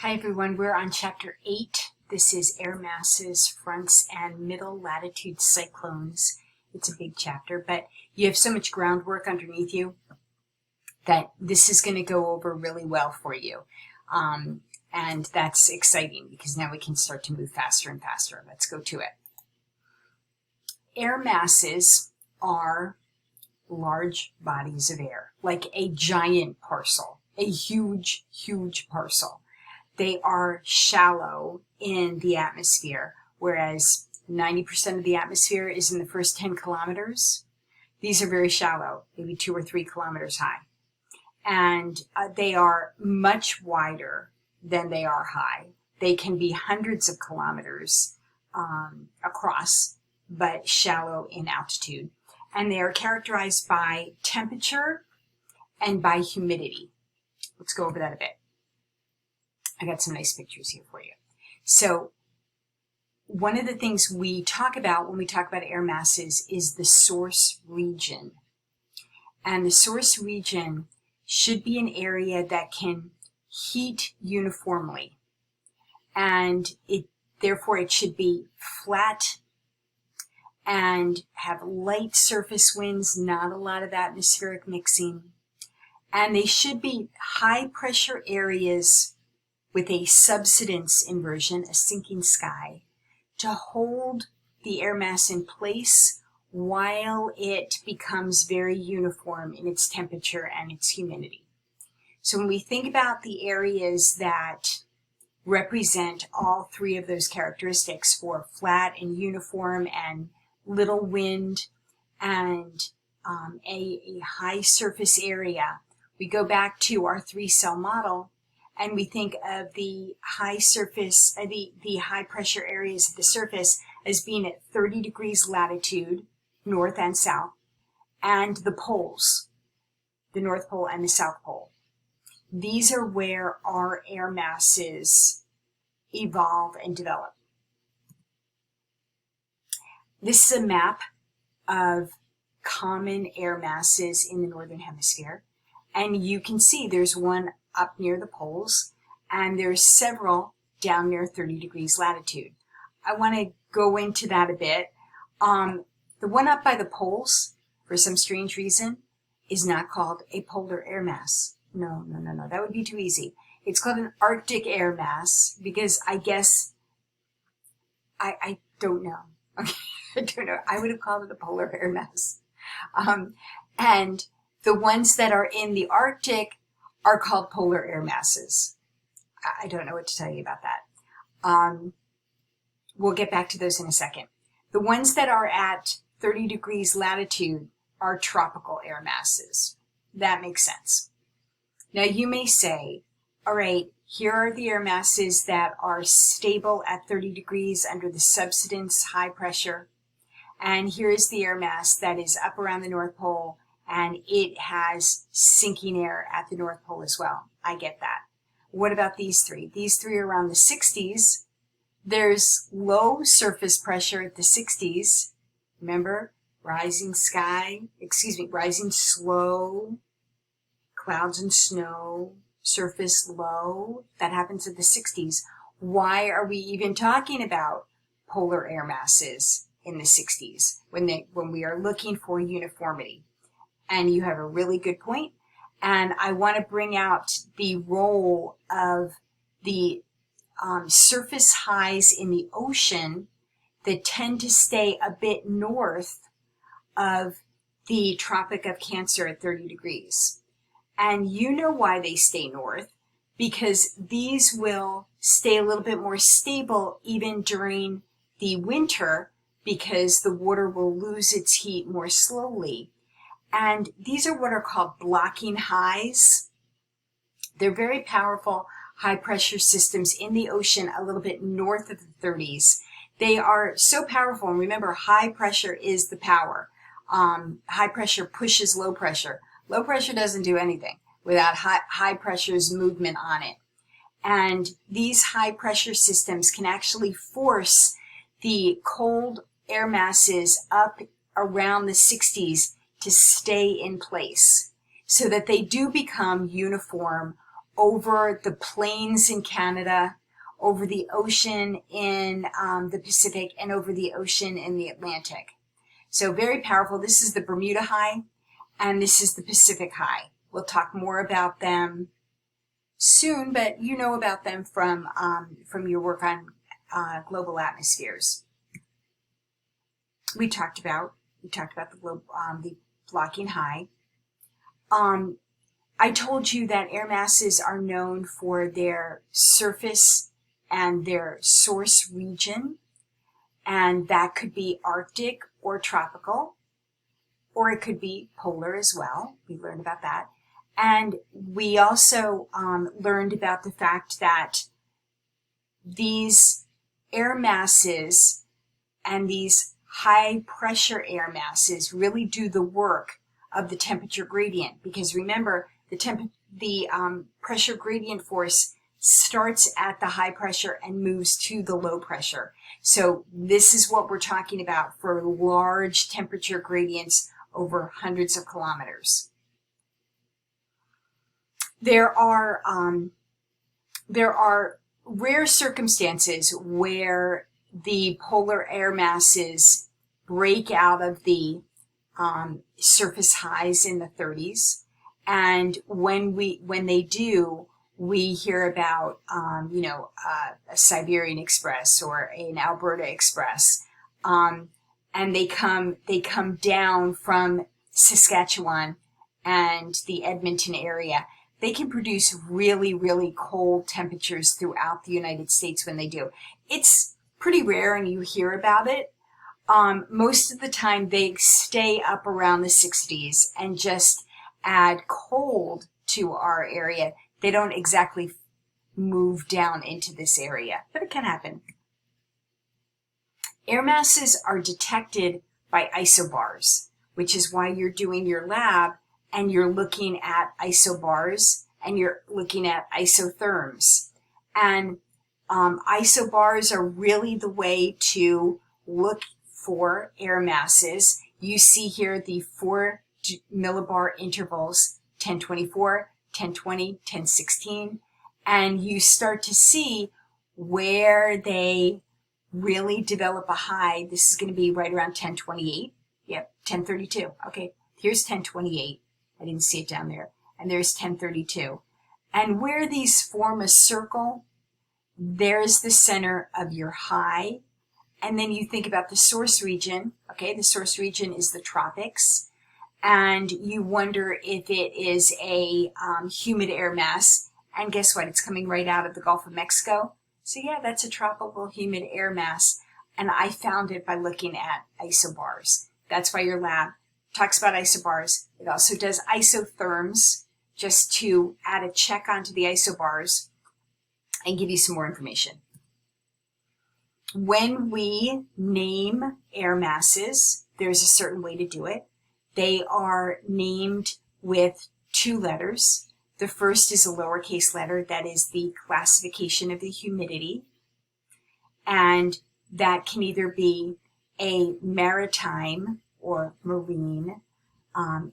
Hi everyone, we're on chapter 8. This is air masses, fronts, and middle latitude cyclones. It's a big chapter, but you have so much groundwork underneath you that this is going to go over really well for you. And that's exciting because now we can start to move faster and faster. Let's go to it. Air masses are large bodies of air, like a giant parcel, a huge, huge parcel. They are shallow in the atmosphere, whereas 90% of the atmosphere is in the first 10 kilometers. These are very shallow, maybe 2 or 3 kilometers high. And they are much wider than they are high. They can be hundreds of kilometers across, but shallow in altitude. And they are characterized by temperature and by humidity. Let's go over that a bit. I got some nice pictures here for you. So one of the things we talk about when we talk about air masses is the source region. And the source region should be an area that can heat uniformly. And therefore it should be flat and have light surface winds, not a lot of atmospheric mixing. And they should be high pressure areas with a subsidence inversion, a sinking sky, to hold the air mass in place while it becomes very uniform in its temperature and its humidity. So when we think about the areas that represent all three of those characteristics for flat and uniform and little wind and a high surface area, we go back to our 3-cell model and we think of the high surface, the high pressure areas of the surface as being at 30 degrees latitude, north and south, and the poles, the North Pole and the South Pole. These are where our air masses evolve and develop. This is a map of common air masses in the Northern Hemisphere, and you can see there's one up near the poles, and there's several down near 30 degrees latitude. I want to go into that a bit. The one up by the poles, for some strange reason, is not called a polar air mass. No, that would be too easy. It's called an Arctic air mass because I guess, I don't know. Okay, I don't know. I would have called it a polar air mass. And the ones that are in the Arctic are called polar air masses. I don't know what to tell you about that. We'll get back to those in a second. The ones that are at 30 degrees latitude are tropical air masses. That makes sense. Now you may say, all right, here are the air masses that are stable at 30 degrees under the subsidence high pressure. And here's the air mass that is up around the North Pole, and it has sinking air at the North Pole as well. I get that. What about these three? These three are around the 60s. There's low surface pressure at the 60s. Remember, rising slow, clouds and snow, surface low. That happens at the 60s. Why are we even talking about polar air masses in the 60s when we are looking for uniformity? And you have a really good point. And I want to bring out the role of the surface highs in the ocean that tend to stay a bit north of the Tropic of Cancer at 30 degrees. And you know why they stay north, because these will stay a little bit more stable even during the winter because the water will lose its heat more slowly. And these are what are called blocking highs. They're very powerful high pressure systems in the ocean a little bit north of the 30s. They are so powerful, and remember, high pressure is the power. High pressure pushes low pressure. Low pressure doesn't do anything without high pressure's movement on it. And these high pressure systems can actually force the cold air masses up around the 60s to stay in place so that they do become uniform over the plains in Canada, over the ocean in the Pacific, and over the ocean in the Atlantic. So very powerful. This is the Bermuda High, and this is the Pacific High. We'll talk more about them soon, but you know about them from your work on global atmospheres. We talked about the blocking high. I told you that air masses are known for their surface and their source region, and that could be Arctic or tropical, or it could be polar as well. We learned about that. And we also learned about the fact that these air masses and these high pressure air masses really do the work of the temperature gradient, because remember, the pressure gradient force starts at the high pressure and moves to the low pressure. So this is what we're talking about for large temperature gradients over hundreds of kilometers. There are rare circumstances where the polar air masses break out of the surface highs in the 30s, and when they do, we hear about a Siberian Express or an Alberta Express, and they come down from Saskatchewan and the Edmonton area. They can produce really, really cold temperatures throughout the United States when they do. It's pretty rare and you hear about it. Most of the time they stay up around the 60s and just add cold to our area. They don't exactly move down into this area, but it can happen. Air masses are detected by isobars, which is why you're doing your lab and you're looking at isobars and you're looking at isotherms. And isobars are really the way to look for air masses. You see here the 4 millibar intervals, 1024, 1020, 1016, and you start to see where they really develop a high. This is going to be right around 1028. Yep, 1032. Okay, here's 1028. I didn't see it down there. And there's 1032. And where these form a circle, there's the center of your high. And then you think about the source region. Okay, the source region is the tropics. And you wonder if it is a humid air mass. And guess what? It's coming right out of the Gulf of Mexico. So yeah, that's a tropical humid air mass. And I found it by looking at isobars. That's why your lab talks about isobars. It also does isotherms, just to add a check onto the isobars and give you some more information. When we name air masses, there's a certain way to do it. They are named with 2 letters. The first is a lowercase letter, that is the classification of the humidity. And that can either be a maritime or marine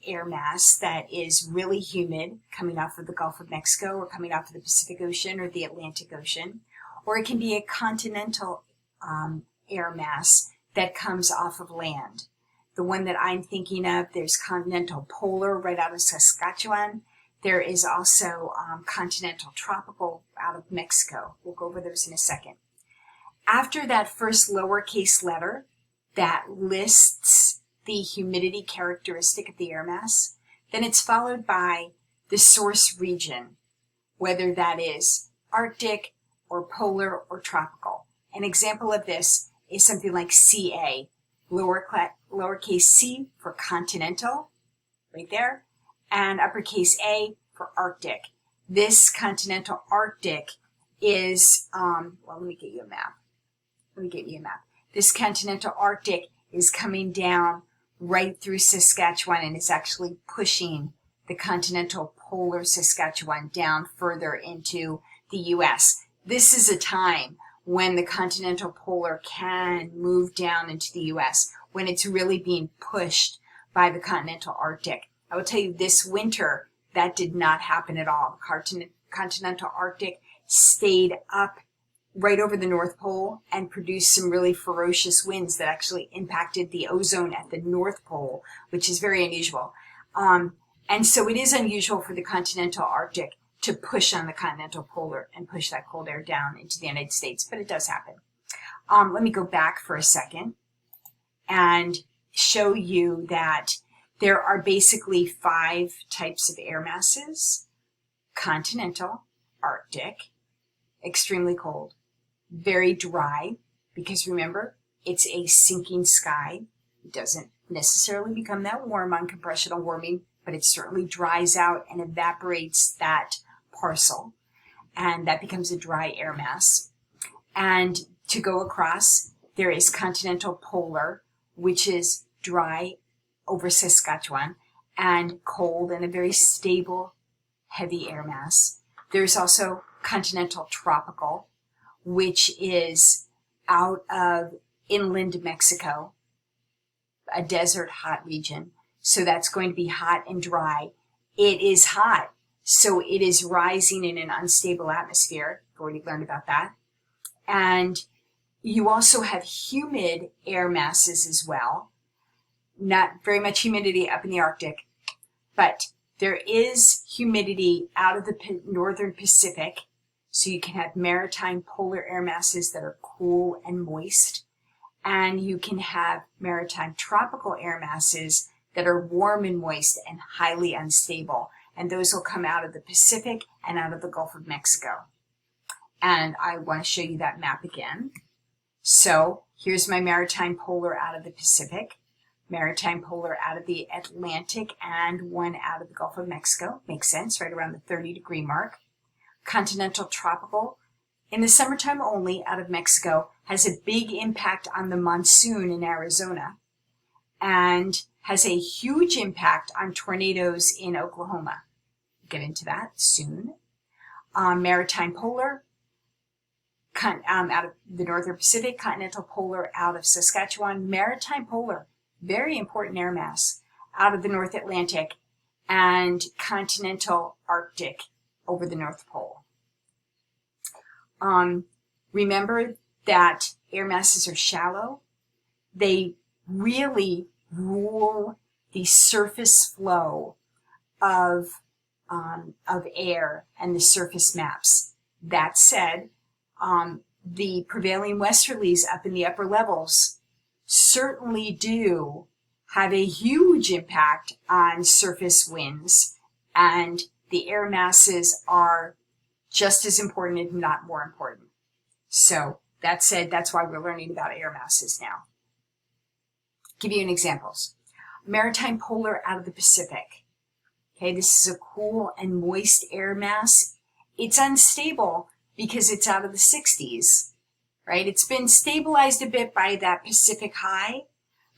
air mass that is really humid, coming off of the Gulf of Mexico or coming off of the Pacific Ocean or the Atlantic Ocean. Or it can be a continental air mass that comes off of land. The one that I'm thinking of, there's continental polar right out of Saskatchewan. There is also continental tropical out of Mexico. We'll go over those in a second. After that first lowercase letter that lists the humidity characteristic of the air mass, then it's followed by the source region, whether that is Arctic or polar or tropical. An example of this is something like CA, lowercase c for continental, right there, and uppercase A for Arctic. This continental Arctic is, let me get you a map. This continental Arctic is coming down right through Saskatchewan, and it's actually pushing the continental polar Saskatchewan down further into the U.S. This is a time when the continental polar can move down into the U.S., when it's really being pushed by the continental Arctic. I will tell you, this winter, that did not happen at all. continental Arctic stayed up right over the North Pole and produced some really ferocious winds that actually impacted the ozone at the North Pole, which is very unusual. And so it is unusual for the continental Arctic to push on the continental polar and push that cold air down into the United States, but it does happen. Let me go back for a second and show you that there are basically 5 types of air masses: continental, Arctic, extremely cold, very dry, because remember, it's a sinking sky. It doesn't necessarily become that warm on compressional warming, but it certainly dries out and evaporates that parcel, and that becomes a dry air mass. And to go across, there is continental polar, which is dry over Saskatchewan and cold and a very stable, heavy air mass. There's also continental tropical, which is out of inland Mexico, a desert hot region. So that's going to be hot and dry. It is hot, so it is rising in an unstable atmosphere. We've already learned about that. And you also have humid air masses as well. Not very much humidity up in the Arctic, but there is humidity out of the northern Pacific. So you can have maritime polar air masses that are cool and moist. And you can have maritime tropical air masses that are warm and moist and highly unstable. And those will come out of the Pacific and out of the Gulf of Mexico. And I want to show you that map again. So here's my maritime polar out of the Pacific, maritime polar out of the Atlantic, and one out of the Gulf of Mexico. Makes sense, right around the 30-degree mark. Continental tropical, in the summertime only, out of Mexico, has a big impact on the monsoon in Arizona and has a huge impact on tornadoes in Oklahoma. We'll get into that soon. Maritime polar, out of the northern Pacific, continental polar out of Saskatchewan, maritime polar, very important air mass, out of the North Atlantic, and continental Arctic over the North Pole. Remember that air masses are shallow. They really rule the surface flow of air and the surface maps. That said, the prevailing westerlies up in the upper levels certainly do have a huge impact on surface winds, and the air masses are just as important, if not more important. So that said, that's why we're learning about air masses now. Give you an examples. Maritime polar out of the Pacific. Okay, this is a cool and moist air mass. It's unstable because it's out of the 60s, right? It's been stabilized a bit by that Pacific high,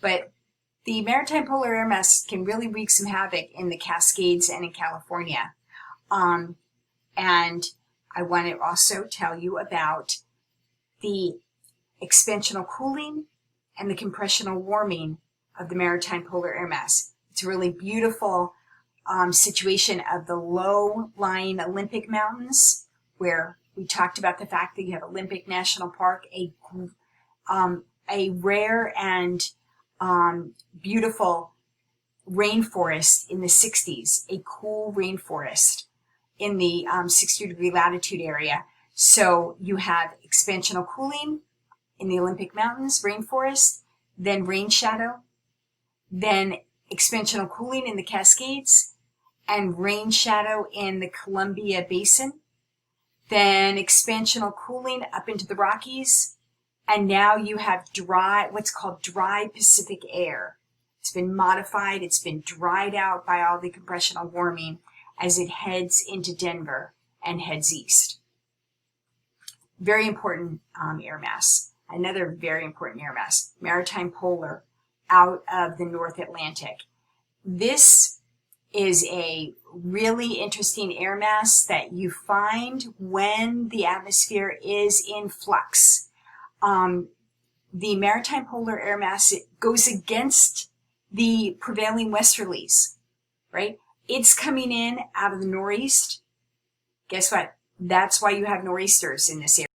but the maritime polar air mass can really wreak some havoc in the Cascades and in California. And I want to also tell you about the expansional cooling and the compressional warming of the maritime polar air mass. It's a really beautiful situation of the low-lying Olympic Mountains, where we talked about the fact that you have Olympic National Park, a rare and beautiful rainforest in the 60s, a cool rainforest in the 60-degree latitude area. So you have expansional cooling in the Olympic Mountains, rainforest, then rain shadow, then expansional cooling in the Cascades, and rain shadow in the Columbia Basin, then expansional cooling up into the Rockies, and now you have dry, what's called dry Pacific air. It's been modified, it's been dried out by all the compressional warming as it heads into Denver and heads east. Very important air mass. Another very important air mass, maritime polar out of the North Atlantic. This is a really interesting air mass that you find when the atmosphere is in flux. The maritime polar air mass, it goes against the prevailing westerlies, right? It's coming in out of the northeast, Guess what? That's why you have nor'easters in this area.